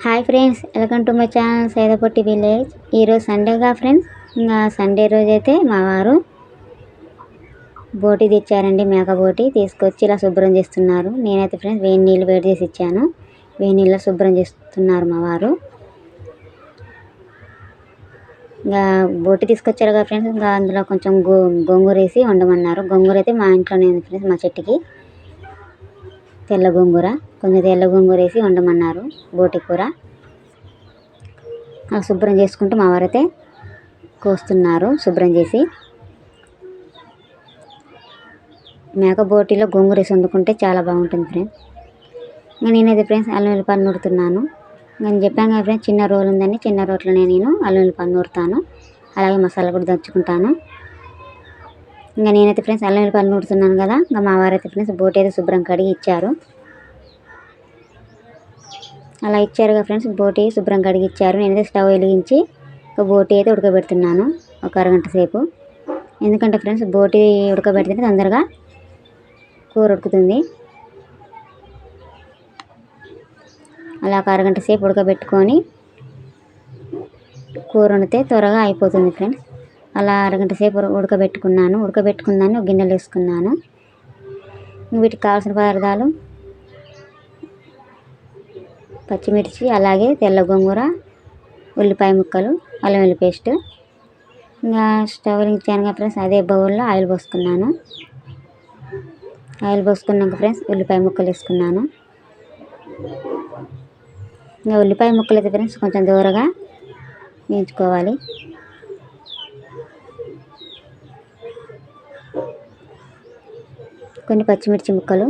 Hi friends, welcome to my channel Saidapatti village. ఈరోజు సండేగా friends, ఇంకా సండే రోజు అయితే మా వారు బోటి తెచ్చారండి. మేక బోటి తీసుకొచ్చి ఇలా శుభ్రం చేస్తున్నారు. నేనైతే ఫ్రెండ్స్ వేడి నీళ్ళు వేడి చేసి ఇచ్చాను. వేడి నీళ్ళు శుభ్రం చేస్తున్నారు మా వారు. ఇంకా బోటి తీసుకొచ్చారు కదా ఫ్రెండ్స్, ఇంకా అందులో కొంచెం గోంగూర వేసి వండమన్నారు. గోంగూర అయితే మా ఇంట్లోనే ఉంది ఫ్రెండ్స్, మా చెట్టుకి తెల్ల గోంగూర. కొంచెం తెల్ల గోంగూర వేసి వండమన్నారు బోటి కూర. శుభ్రం చేసుకుంటూ మా వారైతే కోస్తున్నారు శుభ్రం చేసి. మేక బోటిలో గోంగూర వేసి వండుకుంటే చాలా బాగుంటుంది ఫ్రెండ్స్. ఇంకా నేనైతే ఫ్రెండ్స్ అల్లం వెల్లిపాయలు నూరుతున్నాను. నేను చెప్పాను కదా ఫ్రెండ్స్, చిన్న రోలు ఉందని చిన్న రోట్లోనే నేను అల్లం వెల్లిపాయలు నూరుతాను. అలాగే మసాలా కూడా దంచుకుంటాను. ఇంకా నేనైతే ఫ్రెండ్స్ అల్లం వెల్లిపాయలు నూరుతున్నాను కదా. ఇంకా మా వారైతే ఫ్రెండ్స్ బోటి అయితే శుభ్రం కడిగి ఇచ్చారు. అలా ఇచ్చారు కదా ఫ్రెండ్స్, బోటి శుభ్రం కడిగి ఇచ్చారు. నేనైతే స్టవ్ వెలిగించి ఒక బోటి అయితే ఉడకబెడుతున్నాను ఒక అరగంట సేపు. ఎందుకంటే ఫ్రెండ్స్ బోటి ఉడకబెడితే తొందరగా కూర ఉడుకుతుంది. అలా ఒక అరగంట సేపు ఉడకబెట్టుకొని కూర వండితే త్వరగా అయిపోతుంది ఫ్రెండ్స్. అలా అరగంట సేపు ఉడకబెట్టుకున్నాను ఒక గిన్నెలు వేసుకున్నాను. వీటికి కావాల్సిన పదార్థాలు పచ్చిమిర్చి, అలాగే తెల్ల గోంగూర, ఉల్లిపాయ ముక్కలు, అల్లం వెల్లుల్లి పేస్ట్. ఇంకా స్టవ్ వెలిగించాను ఫ్రెండ్స్, అదే బౌల్లో ఆయిల్ పోసుకున్నాను. ఆయిల్ పోసుకున్నాక ఫ్రెండ్స్ ఉల్లిపాయ ముక్కలు వేసుకున్నాను. ఇంకా ఉల్లిపాయ ముక్కలు అయితే ఫ్రెండ్స్ కొంచెం దూరగా వేయించుకోవాలి. కొన్ని పచ్చిమిర్చి ముక్కలు,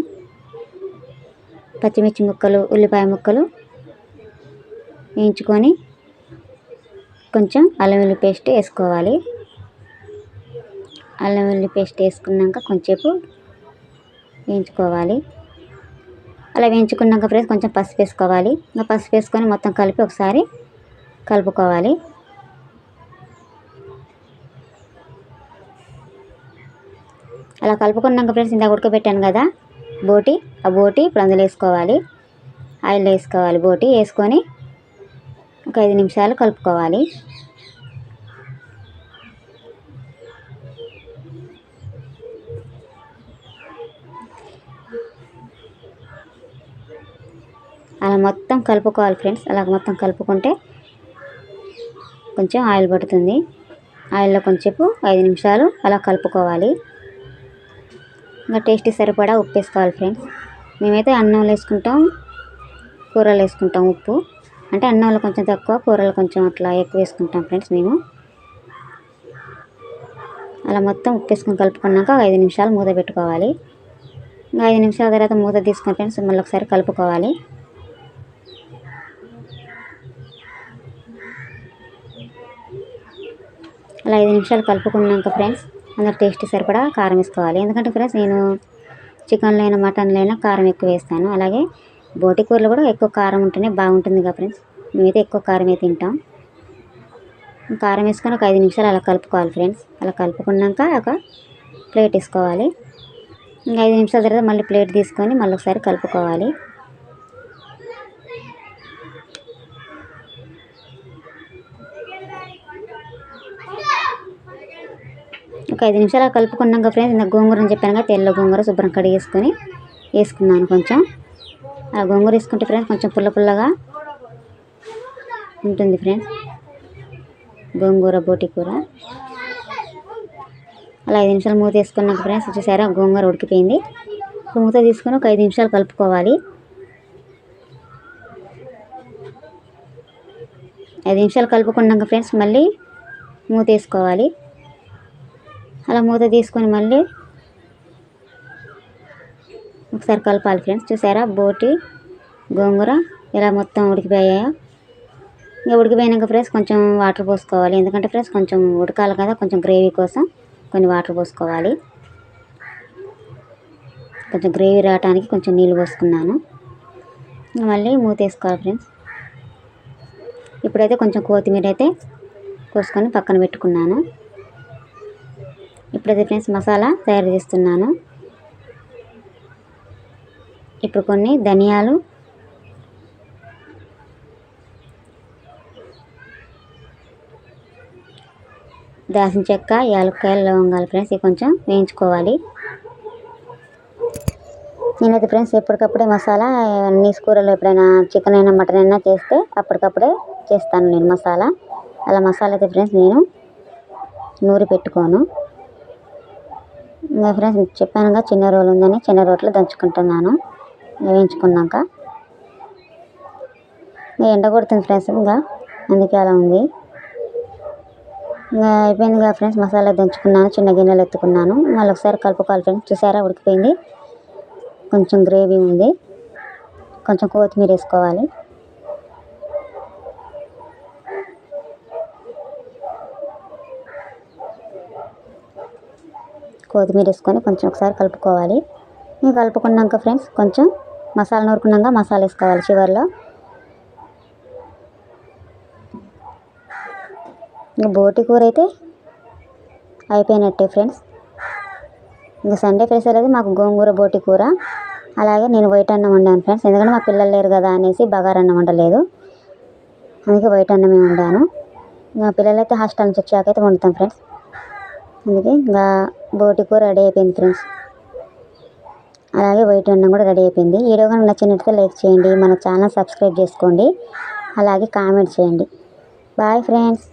ఉల్లిపాయ ముక్కలు వేయించుకొని కొంచెం అల్లం వెల్లుల్లి పేస్ట్ వేసుకోవాలి. అల్లం వెల్లుల్లి పేస్ట్ వేసుకున్నాక కొంచెంసేపు వేయించుకోవాలి. అలా వేయించుకున్నాక ఫ్రెండ్స్ కొంచెం పసుపు వేసుకోవాలి. ఇంకా పసుపు వేసుకొని మొత్తం కలిపి ఒకసారి కలుపుకోవాలి. అలా కలుపుకున్నాక ఫ్రెండ్స్ ఇందాక ఉడకబెట్టాను కదా బోటి, ఆ బోటి ఇప్పుడు అందులో వేసుకోవాలి. ఆయిల్ వేసుకోవాలి. బోటి వేసుకొని ఒక 5 నిమిషాలు కలుపుకోవాలి. అలా మొత్తం కలుపుకోవాలి ఫ్రెండ్స్. అలా మొత్తం కలుపుకుంటే కొంచెం ఆయిల్ పడుతుంది. ఆయిల్లో కొంచెంసేపు 5 నిమిషాలు అలా కలుపుకోవాలి. ఇంకా టేస్ట్కి సరిపడా ఉప్పు వేసుకోవాలి ఫ్రెండ్స్. మేమైతే అన్నంలో వేసుకుంటాం, కూరలు వేసుకుంటాం ఉప్పు. అంటే అన్నంలో కొంచెం తక్కువ, కూరలు కొంచెం అట్లా ఎక్కువ వేసుకుంటాం ఫ్రెండ్స్ మేము. అలా మొత్తం ఉప్పు వేసుకొని కలుపుకున్నాక 5 నిమిషాలు మూత పెట్టుకోవాలి. ఇంకా 5 నిమిషాల తర్వాత మూత తీసుకొని ఫ్రెండ్స్ మళ్ళీ ఒకసారి కలుపుకోవాలి. అలా 5 నిమిషాలు కలుపుకున్నాక ఫ్రెండ్స్ అందులో టేస్ట్ సరిపడా కారం వేసుకోవాలి. ఎందుకంటే ఫ్రెండ్స్ నేను చికెన్లో అయినా మటన్లో అయినా కారం ఎక్కువ వేస్తాను. అలాగే బోటి కూరలో కూడా ఎక్కువ కారం ఉంటేనే బాగుంటుంది కదా ఫ్రెండ్స్. మేమైతే ఎక్కువ కారమే తింటాం. కారం వేసుకొని ఒక 5 నిమిషాలు అలా కలుపుకోవాలి ఫ్రెండ్స్. అలా కలుపుకున్నాక ఒక ప్లేట్ వేసుకోవాలి. ఇంకా 5 నిమిషాల తర్వాత మళ్ళీ ప్లేట్ తీసుకొని మళ్ళీ ఒకసారి కలుపుకోవాలి. ఒక 5 నిమిషాలు కలుపుకున్నాక ఫ్రెండ్స్ ఇంత గోంగూర అని చెప్పాను కదా, తెల్ల గోంగూర శుభ్రం కడిగేసుకొని వేసుకున్నాను. కొంచెం ఆ గోంగూర వేసుకుంటే ఫ్రెండ్స్ కొంచెం పుల్లగా ఉంటుంది ఫ్రెండ్స్ గోంగూర బోటి కూర. అలా 5 నిమిషాలు మూత వేసుకున్నాక ఫ్రెండ్స్ చూసారా గోంగూర ఉడికిపోయింది. మూత తీసుకొని ఒక 5 నిమిషాలు కలుపుకోవాలి. 5 నిమిషాలు కలుపుకున్నాక ఫ్రెండ్స్ మళ్ళీ మూత వేసుకోవాలి. అలా మూత తీసుకొని మళ్ళీ ఒకసారి కలపాలి ఫ్రెండ్స్. చూసారా బోటి గోంగూర ఇలా మొత్తం ఉడికిపోయాయో. ఇంకా ఉడికిపోయాక ఫ్రెండ్స్ కొంచెం వాటర్ పోసుకోవాలి. ఎందుకంటే ఫ్రెండ్స్ కొంచెం ఉడకాలి కదా, కొంచెం గ్రేవీ కోసం కొన్ని వాటర్ పోసుకోవాలి. కొంచెం గ్రేవీ రావడానికి కొంచెం నీళ్ళు పోసుకున్నాను. మళ్ళీ మూత వేసుకోవాలి ఫ్రెండ్స్. ఇప్పుడైతే కొంచెం కొత్తిమీర అయితే కోసుకొని పక్కన పెట్టుకున్నాను. ఇప్పుడైతే ఫ్రెండ్స్ మసాలా తయారు చేస్తున్నాను. ఇప్పుడు కొన్ని ధనియాలు, దాల్చిన చెక్క, యాలక్కాయలు, లవంగాలు ఫ్రెండ్స్ ఇవి కొంచెం వేయించుకోవాలి. నేనైతే ఫ్రెండ్స్ ఎప్పటికప్పుడే మసాలా అన్ని కూరలు ఎప్పుడైనా చికెన్ అయినా మటన్ అయినా చేస్తే అప్పటికప్పుడే చేస్తాను నేను మసాలా. అలా మసాలా అయితే ఫ్రెండ్స్ నేను నూరి పెట్టుకోను. ఇంకా ఫ్రెండ్స్ చెప్పానుగా చిన్న రోలు ఉందని చిన్న రోట్లో దంచుకుంటున్నాను వేయించుకున్నాక. ఇంకా ఎండ కొడుతుంది ఫ్రెండ్స్, ఇంకా అందుకే అలా ఉంది. ఇంకా అయిపోయిందిగా ఫ్రెండ్స్, మసాలా దంచుకున్నాను, చిన్న గిన్నెలు ఎత్తుకున్నాను. మళ్ళీ ఒకసారి కలుపుకోవాలి ఫ్రెండ్స్. చూసారా ఉడికిపోయింది, కొంచెం గ్రేవీ ఉంది. కొంచెం కొత్తిమీర వేసుకోవాలి. కొత్తిమీర వేసుకొని కొంచెం ఒకసారి కలుపుకోవాలి. ఇంకా కలుపుకున్నాక ఫ్రెండ్స్ కొంచెం మసాలా నూరుకున్నాక మసాలా వేసుకోవాలి చివరిలో. ఇంకా బోటి కూర అయితే అయిపోయినట్టే ఫ్రెండ్స్. ఇంకా సండే స్పెషల్ అయితే మాకు గోంగూర బోటి కూర, అలాగే నేను వైట్ అన్నం వండాను ఫ్రెండ్స్. ఎందుకంటే మా పిల్లలు లేరు కదా అనేసి బగారా అన్నం వండలేదు, అందుకే వైట్ అన్నమే వండాను. ఇంకా పిల్లలు అయితే హాస్టల్ నుంచి వచ్చాకైతే వండుతాం ఫ్రెండ్స్. అందుకే ఇంకా బోటి కూర రెడీ అయిపోయింది ఫ్రెండ్స్. అలాగే వైట్ అన్నం కూడా రెడీ అయిపోయింది. వీడియో కానీ నచ్చినట్లయితే లైక్ చేయండి, మన ఛానల్ సబ్స్క్రైబ్ చేసుకోండి, అలాగే కామెంట్ చేయండి. Bye friends.